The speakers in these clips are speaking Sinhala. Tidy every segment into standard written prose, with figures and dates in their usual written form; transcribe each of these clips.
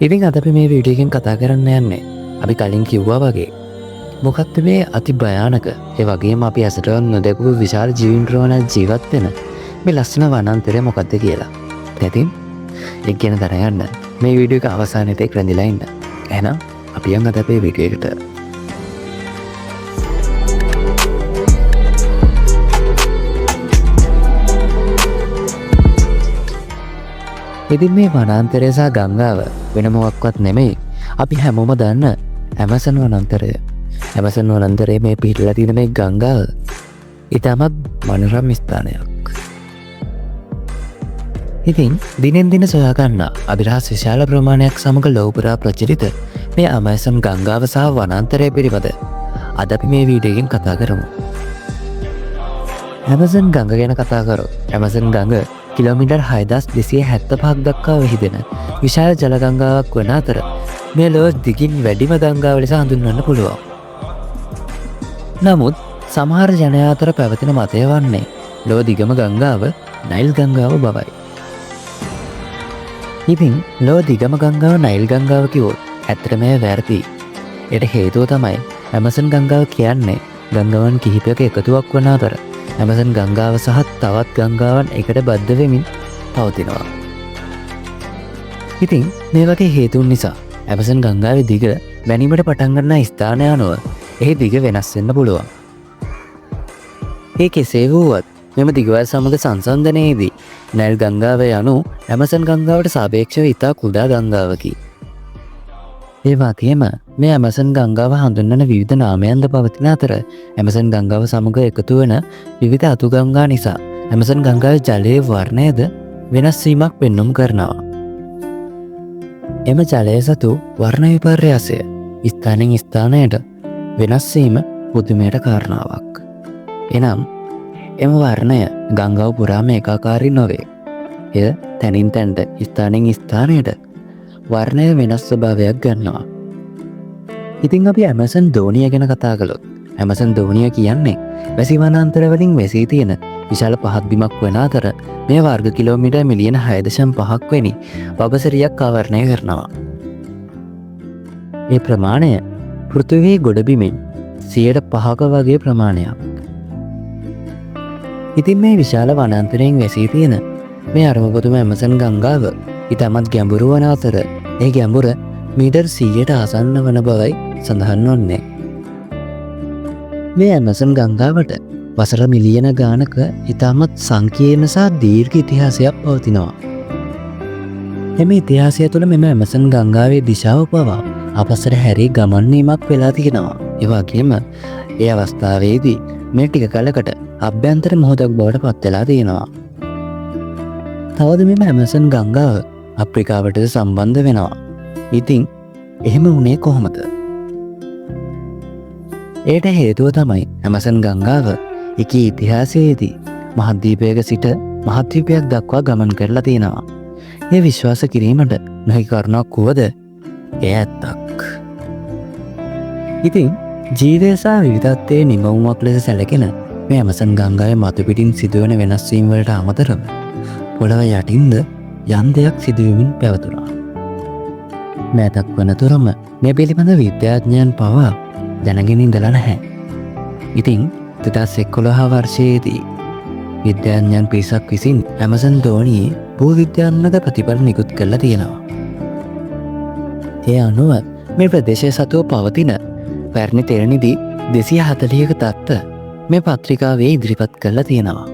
ඉතින් අද අපි මේ වීඩියෝ එකෙන් කතා කරන්න යන්නේ අපි කලින් කිව්වා වගේ මොකක්ද මේ අති භයානක ඒ වගේම අපි ඇසට නොදැකපු විශාල ජීවීන්ද්‍රවල ජීවත් වෙන මේ ලස්සන වනාන්තරය මොකක්ද කියලා. ඉතින් ඒක ගැන දැනගන්න මේ වීඩියෝ එක අවසානයේදී රැඳිලා ඉන්න. එහෙනම් අපි යමු අද අපේ වීඩියෝ එකට. ඉතින් මේ වනාන්තරය සහ ගංගාව වෙන මොකක්වත් නෙමෙයි. අපි හැමෝම දන්න ඇමසන් වනාන්තරය. ඇමසන් වනාන්තරයේ මේ පිහිටලා තියෙන මේ ගංගාව ඊටමත් මනෝරම ස්ථානයක්. ඉතින් දිනෙන් දින සොයා ගන්න අභිරහස් විශාල ප්‍රමාණයක් සමග ලෝක පුරා ප්‍රචලිත මේ ඇමසන් ගංගාව සහ වනාන්තරය පිළිබඳ අද අපි මේ වීඩියෝ එකෙන් කතා කරමු. ඇමසන් ගඟ ගැන කතා කරොත් ඇමසන් ගඟ කිලෝමීටර් 6275ක් දක්වා විහිදෙන විශාල ජල ගංගාවක් වන අතර මේ ලොව දිගින් වැඩිම ගංගාව ලෙස හඳුන්වන්න පුළුවන්. නමුත් සමහර ජනයා අතර පැවතින මතය වන්නේ ලොව දිගම ගංගාව නයිල් ගංගාව බවයි. ඉතින් ලොව දිගම ගංගාව නයිල් ගංගාව කිව්වොත් ඇත්තටම වැරදි. ඒට හේතුව තමයි ඇමසන් ගංගාව කියන්නේ ගංගාවන් කිහිපයක එකතුවක් වන අතර ඇමසන් ගංගාව සහ තවත් ගංගාවන් එකට බද්ධ වෙමින් පවතිනවා. ඉතින් මේ වගේ හේතුන් නිසා ඇමසන් ගංගාවේ දිග වැනීමට පටන් ගන්නා ස්ථානය අනුව එහි දිග වෙනස් වෙන්න පුළුවන්. ඒ කෙසේ වුවත් මෙම දිගවල් සමග සංසන්දනයේදී නයිල් ගංගාව යනු ඇමසන් ගංගාවට සාපේක්ෂව ඉතා කුඩා ගංගාවකි. ඒ වගේම මේ ඇමසන් ගංගාව හඳුන්වන විවිධ නාමයන්ද පවතින අතර ඇමසන් ගංගාව සමග එකතු වන විවිධ අතු ගංගා නිසා ඇමසන් ගංගාවේ ජලයේ වර්ණයද වෙනස් වීමක් පෙන්නුම් කරනවා. එම ජලය සතු වර්ණ විපර්යාසය ස්ථානෙන් ස්ථානයට වෙනස් වීම පුදුමයට කාරණාවක්. එනම් එම වර්ණය ගංගාව පුරාම ඒකාකාරී නොවේ. එය තැනින් තැනට ස්ථානෙන් ස්ථානයට වර්ණය වෙනස් ස්වභාවයක් ගන්නවා. ඉතින් අපි ඇමසන් දෝනිය ගැන කතා කළොත් ඇමසන් දෝනිය කියන්නේ වැසි වනාන්තර වලින් වැසී තියෙන විශාල පහත් බිමක් වන අතර මේ වර්ග කිලෝමීටර් මිලියන 6.5ක් වැනි වබසරියක් ආවරණය කරනවා. ඒ ප්‍රමාණය පෘථිවියේ ගොඩබිමෙන් 5% වගේ ප්‍රමාණයක්. ඉතින් මේ විශාල වනාන්තරයෙන් වැසී තියෙන මේ අරමුපොතුම ඇමසන් ගංගාව ඉතාමත් ගැඹුරු වන අතර ඒ ගැඹුර මීටර් 100ට ආසන්න වන බවයි සඳහන් වන්නේ. මේ ඇමසන් ගංගාවට වසර මිලියන ගානක ඉතාමත් සංකීර්ණ සහ දීර්ඝ ඉතිහාසයක් පවතිනවා. එම ඉතිහාසය තුළ මෙම ඇමසන් ගංගාවේ දිශාව පවා අපස්සට හැරී ගමන් වීමක් වෙලා තියෙනවා. ඒ වගේම ඒ අවස්ථාවේදී මේ ටික කලකට අභ්‍යන්තර මොහොතක් බවට පත් වෙලා තියෙනවා. තවද මෙම ඇමසන් ගංගාව අප්‍රිකාවටද සම්බන්ධ වෙනවා. ඉතින් එහෙම වුණේ කොහොමද? ඒට හේතුව තමයි ඇමසන් ගංගාව එකී ඉතිහාසයේදී මහද්වීපයක සිට මහද්වීපයක් දක්වා ගමන් කරලා තියෙනවා. ඒ විශ්වාස කිරීමට නොහැකි කරුණක් වුවද එය ඇත්තක්. ඉතින් ජීවය සහ විවිධත්වයේ නිමවුමක් ලෙස සැලකෙන මේ ඇමසන් ගංගාවේ මතුපිටින් සිදුවන වෙනස් වීම් වලට අමතරව පොළව යටින්ද යම් දෙයක් සිදුවමින් පැවතුණා. මෑතක් වනතුරම මේ පිළිබඳ විද්‍යාඥයන් පවා දැනගෙන ඉඳලා නැහැ. ඉතින් 2011 වර්ෂයේදී විද්‍යාඥයන් පිරිසක් විසින් ඇමසන් දෝනියේ භූවිද්‍යාත්මක ප්‍රතිඵල නිකුත් කරලා තියෙනවා. ඒ අනුව මේ ප්‍රදේශය සතුව පවතින පැරණි තෙල් නිදි 240ක තත්ත්ව මේ පත්‍රිකාවේ ඉදිරිපත් කරලා තියෙනවා.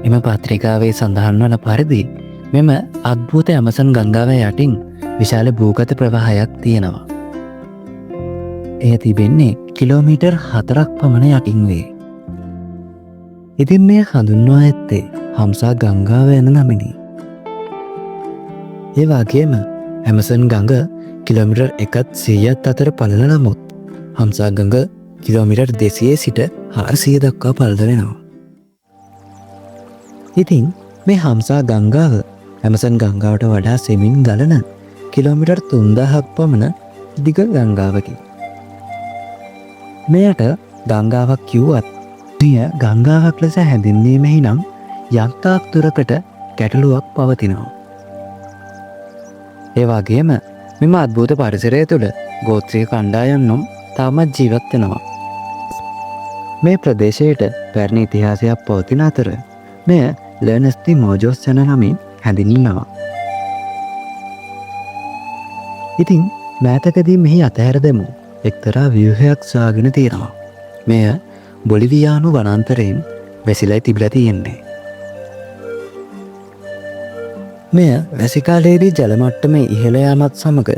එම පත්‍රිකාවේ සඳහන් වන පරිදි මෙම අද්භූත ඇමසන් ගංගාව යටින් විශාල භූගත ප්‍රවාහයක් තියෙනවා. එය තිබෙන්නේ කිලෝමීටර් 4ක් පමණ යටින් වේ. ඉතින් මේ හඳුන්වා ඇත්තේ හම්සා ගංගාව යන නමිනි. ඒ වගේම ඇමසන් ගඟ කිලෝමීටර් 100ත් අතර පළල නමුත් හම්සා ගඟ කිලෝමීටර් 200 සිට 400 දක්වා පළල වෙනවා. ඉතින් මේ හම්සා ගංගාව ඇමසන් ගංගාවට වඩා සෙමින් ගලන කිලෝමීටර් 3000ක් පමණ දිග ගංගාවකි. මෙයට ගංගාවක් කිව්වත් මෙය ගංගාවක් ලෙස හැඳින්වීමෙහි නම් යම්තාක් දුරකට ගැටලුවක් පවතිනවා. ඒ වගේම මෙම අද්භූත පරිසරය තුළ ගෝත්‍රික කණ්ඩායම් තවමත් ජීවත් වෙනවා. මේ ප්‍රදේශයට පැරණි ඉතිහාසයක් පවතින අතර මෙය ලර්නස්ටි මෝජෝස් යන නමින් හැඳින්වෙනවා. ඉතින් මෑතකදී මෙහි අතහැර දෙමු එක්තරා ව්‍යුහයක් සොයාගෙන තියෙනවා. මෙය බොලිවියානු වනාන්තරයෙන් වැසිලා තිබිලා තියෙන්නේ. මෙය වැසිකාලයේදී ජල මට්ටම ඉහළ යාමත් සමග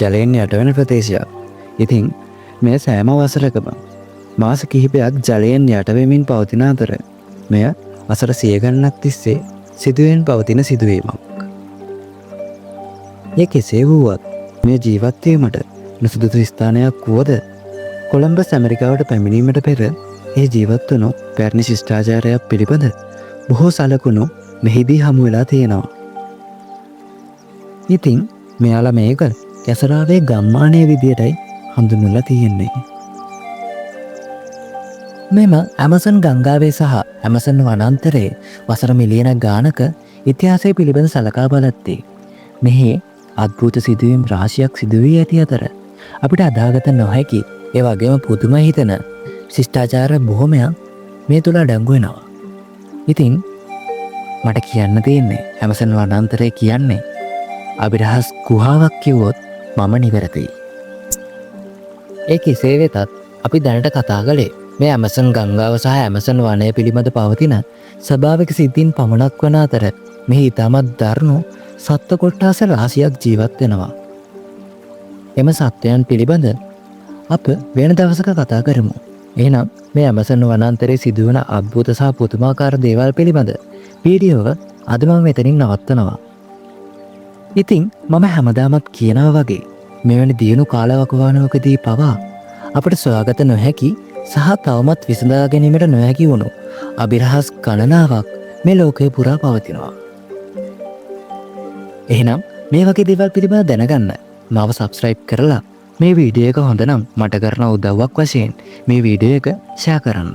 ජලයෙන් යටවෙන ප්‍රදේශයක්. ඉතින් මෙය සෑම වසරකම මාස කිහිපයක් ජලයෙන් යටවෙමින් පවතින අතර මෙය වසර 100 ගණනක් තිස්සේ සිදුවෙන් පවතින සිදුවීමක්. ඒ කෙසේ වුවත් මේ ජීවත් වීමට නුසුදුසු ස්ථානයක් වුවද කොළඹස් ඇමරිකාවට පැමිණීමට පෙර ඒ ජීවත් වුණු පැරණි ශිෂ්ටාචාරයක් පිළිබඳ බොහෝ සලකුණු මෙහිදී හමු වෙලා තියෙනවා. ඉතින් මෙයාලා මේක කැසරාවේ ගම්මානය විදියටයි හඳුන්වලා තියෙන්නේ. මෙම ඇමසන් ගංගාවේ සහ ඇමසන් වනාන්තරයේ වසර මිලියන ගානක ඉතිහාසය පිළිබඳ සලකා බලද්දී මෙහි අද්භූත සිදුවීම් රාශියක් සිදු වී ඇති අතර අපිට අදාගත නොහැකි ඒ වගේම පුදුම හිතන ශිෂ්ටාචාර බොහොමයක් මේ තුල අඩංගු වෙනවා. ඉතින් මට කියන්න තියෙන්නේ ඇමසන් වනාන්තරය කියන්නේ අභිරහස් ගුහාවක් කිව්වොත් මම නිවැරදියි. ඒ කෙසේ වෙතත් අපි දැනට කතා කළේ මේ ඇමසන් ගංගාව සහ ඇමසන් වනය පිළිබඳ පවතින ස්වභාවික සිද්ධීන් පමණක් වන අතර මෙහි ඉතාමත් දරුණු සත්ත්ව කොට්ටාස රාශියක් ජීවත් වෙනවා. එම සත්වයන් පිළිබඳ අප වෙන දවසක කතා කරමු. එහෙනම් මේ ඇමසන් වනාන්තරයේ සිදුවන අద్භූත සහ පුදුමාකාර දේවල් පිළිබඳ වීඩියෝව අද මම මෙතනින් නවත්තනවා. ඉතින් මම හැමදාමත් කියනවා වගේ මෙවැනි දියුණු කාලවකවානුවකදී පවා අපට සොයාගත නොහැකි සහ තවමත් විසඳා ගැනීමට නොහැකි වුණු අභිරහස් ගණනාවක් මේ ලෝකයේ පුරා පවතිනවා. එහෙනම් මේ වගේ දේවල් පිළිබඳව දැනගන්න මාව සබ්ස්ක්‍රයිබ් කරලා මේ වීඩියෝ එක හොඳ නම් මට කරන උදව්වක් වශයෙන් මේ වීඩියෝ එක ෂෙයා කරන්න.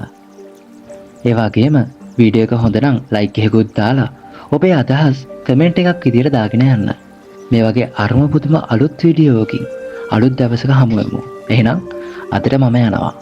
ඒ වගේම වීඩියෝ එක හොඳ නම් ලයික් එකකුත් දාලා ඔබේ අදහස් කමෙන්ට් එකක් විදියට දාගෙන යන්න. මේ වගේ අරුම පුදුම අලුත් වීඩියෝකින් අලුත් දවසක හමු වෙමු. එහෙනම් අදට මම යනවා.